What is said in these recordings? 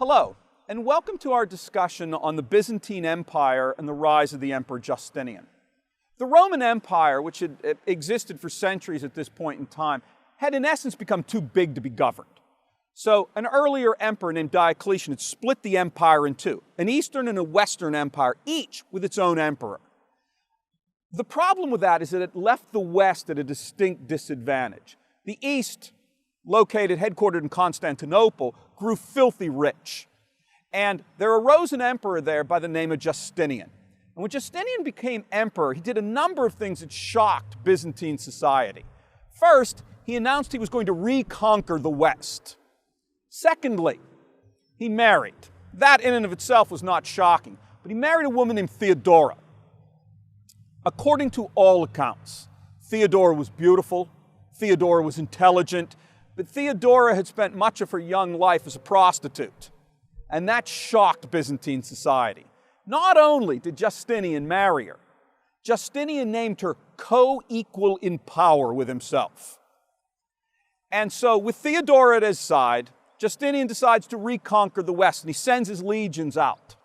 Hello, and welcome to our discussion on the Byzantine Empire and the rise of the Emperor Justinian. The Roman Empire, which had existed for centuries at this point in time, had in essence become too big to be governed. So an earlier emperor named Diocletian had split the empire in two, an Eastern and a Western empire, each with its own emperor. The problem with that is that it left the West at a distinct disadvantage. The East, headquartered in Constantinople, grew filthy rich. And there arose an emperor there by the name of Justinian. And when Justinian became emperor, he did a number of things that shocked Byzantine society. First, he announced he was going to reconquer the West. Secondly, he married. That in and of itself was not shocking, but he married a woman named Theodora. According to all accounts, Theodora was beautiful, Theodora was intelligent, but Theodora had spent much of her young life as a prostitute. And that shocked Byzantine society. Not only did Justinian marry her, Justinian named her co-equal in power with himself. And so with Theodora at his side, Justinian decides to reconquer the West, and he sends his legions out.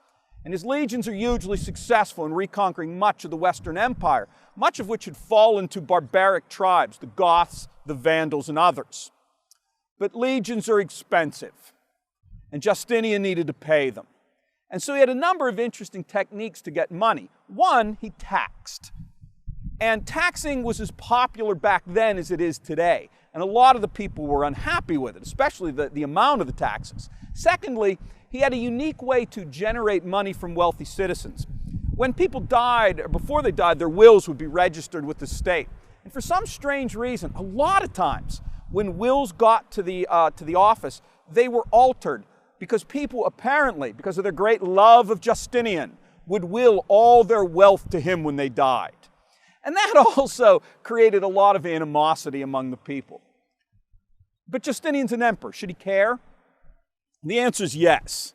And his legions are hugely successful in reconquering much of the Western Empire, much of which had fallen to barbaric tribes, the Goths, the Vandals, and others. But legions are expensive, and Justinian needed to pay them. And so he had a number of interesting techniques to get money. One, he taxed. And taxing was as popular back then as it is today. And a lot of the people were unhappy with it, especially the amount of the taxes. Secondly, he had a unique way to generate money from wealthy citizens. When people died, or before they died, their wills would be registered with the state. And for some strange reason, a lot of times, when wills got to the office, they were altered because people apparently, because of their great love of Justinian, would will all their wealth to him when they died. And that also created a lot of animosity among the people. But Justinian's an emperor. Should he care? The answer is yes.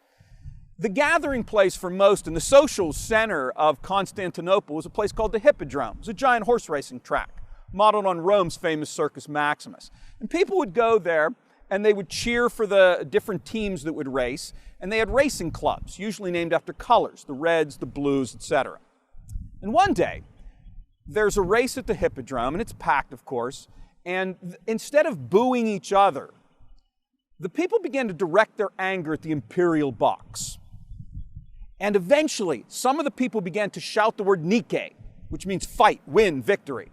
The gathering place for most and the social center of Constantinople was a place called the Hippodrome. It was a giant horse racing track, modeled on Rome's famous Circus Maximus. And people would go there and they would cheer for the different teams that would race. And they had racing clubs, usually named after colors, the reds, the blues, etc. And one day, there's a race at the Hippodrome, and it's packed, of course. And instead of booing each other, the people began to direct their anger at the imperial box. And eventually, some of the people began to shout the word Nike, which means fight, win, victory.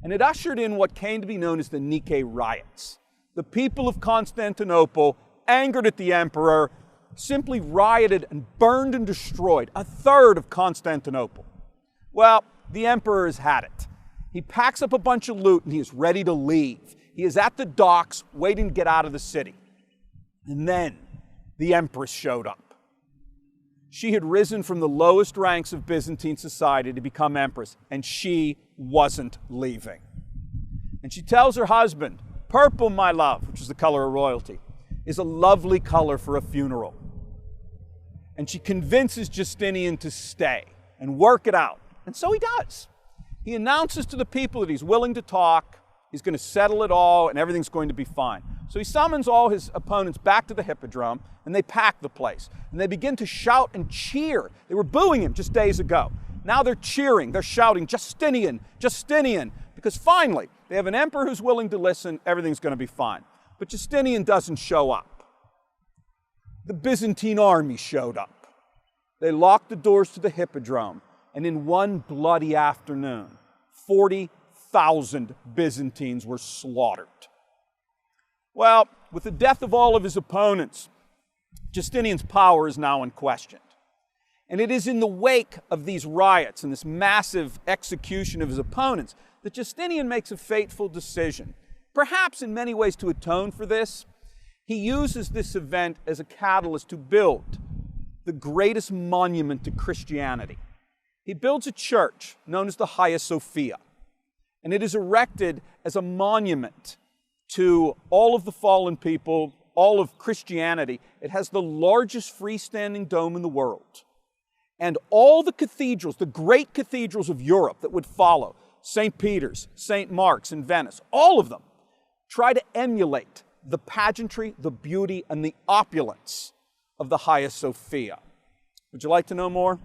And it ushered in what came to be known as the Nike riots. The people of Constantinople, angered at the emperor, simply rioted and burned and destroyed a third of Constantinople. Well, the emperor has had it. He packs up a bunch of loot and he is ready to leave. He is at the docks waiting to get out of the city. And then the empress showed up. She had risen from the lowest ranks of Byzantine society to become empress, and she wasn't leaving. And she tells her husband, "Purple, my love," which is the color of royalty, is a lovely color for a funeral. And she convinces Justinian to stay and work it out. And so he does. He announces to the people that he's willing to talk, he's going to settle it all, and everything's going to be fine. So he summons all his opponents back to the Hippodrome, and they pack the place. And they begin to shout and cheer. They were booing him just days ago. Now they're cheering, they're shouting, "Justinian, Justinian," because finally, they have an emperor who's willing to listen, everything's going to be fine. But Justinian doesn't show up. The Byzantine army showed up. They locked the doors to the Hippodrome, and in one bloody afternoon, 40,000 Byzantines were slaughtered. Well, with the death of all of his opponents, Justinian's power is now unquestioned. And it is in the wake of these riots and this massive execution of his opponents that Justinian makes a fateful decision. Perhaps in many ways to atone for this, he uses this event as a catalyst to build the greatest monument to Christianity. He builds a church known as the Hagia Sophia, and it is erected as a monument to all of the fallen people, all of Christianity. It has the largest freestanding dome in the world. And all the cathedrals, the great cathedrals of Europe that would follow, St. Peter's, St. Mark's in Venice, all of them try to emulate the pageantry, the beauty, and the opulence of the Hagia Sophia. Would you like to know more?